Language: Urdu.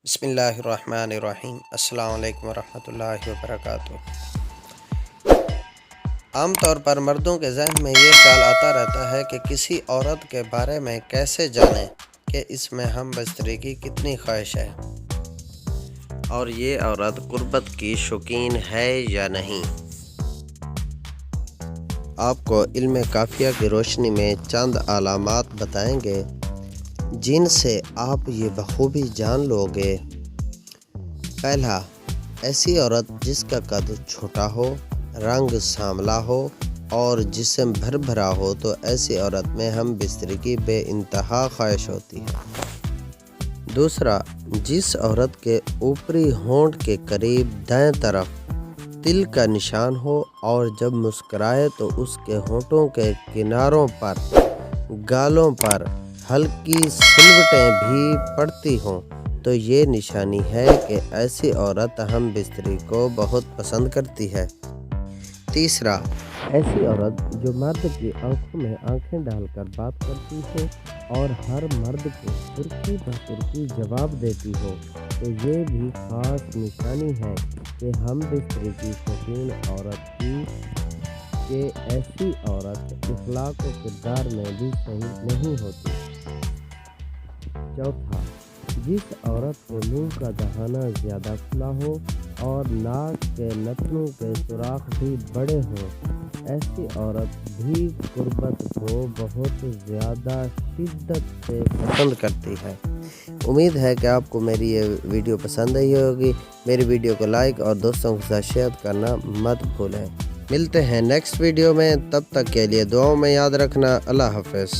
بسم اللہ الرحمن الرحیم۔ السلام علیکم ورحمۃ اللہ وبرکاتہ۔ عام طور پر مردوں کے ذہن میں یہ خیال آتا رہتا ہے کہ کسی عورت کے بارے میں کیسے جانیں کہ اس میں ہم بستری کی کتنی خواہش ہے اور یہ عورت قربت کی شوقین ہے یا نہیں۔ آپ کو علم کافیہ کی روشنی میں چند علامات بتائیں گے جن سے آپ یہ بخوبی جان لو گے۔ پہلا، ایسی عورت جس کا قد چھوٹا ہو، رنگ سانولا ہو اور جسم بھر بھرا ہو تو ایسی عورت میں ہم بستری کی بے انتہا خواہش ہوتی ہے۔ دوسرا، جس عورت کے اوپری ہونٹ کے قریب دائیں طرف تل کا نشان ہو اور جب مسکرائے تو اس کے ہونٹوں کے کناروں پر گالوں پر ہلکی سلوٹیں بھی پڑتی ہوں تو یہ نشانی ہے کہ ایسی عورت ہم بستری کو بہت پسند کرتی ہے۔ تیسرا، ایسی عورت جو مرد کی آنکھوں میں آنکھیں ڈال کر بات کرتی ہو اور ہر مرد کو ترکی پر ترکی جواب دیتی ہو تو یہ بھی خاص نشانی ہے کہ ہم بستری کی شوقین عورت کی کہ ایسی عورت اخلاق و کردار میں بھی صحیح نہیں ہوتی۔ چوتھا، جس عورت کے منہ کا دہانہ زیادہ کھلا ہو اور ناک کے نتنوں کے سوراخ بھی بڑے ہوں، ایسی عورت بھی قربت کو بہت زیادہ شدت سے پسند کرتی ہے۔ امید ہے کہ آپ کو میری یہ ویڈیو پسند آئی ہوگی۔ میری ویڈیو کو لائک اور دوستوں کے ساتھ شیئر کرنا مت بھولیں۔ ملتے ہیں نیکسٹ ویڈیو میں، تب تک کے لیے دعاؤں میں یاد رکھنا۔ اللہ حافظ۔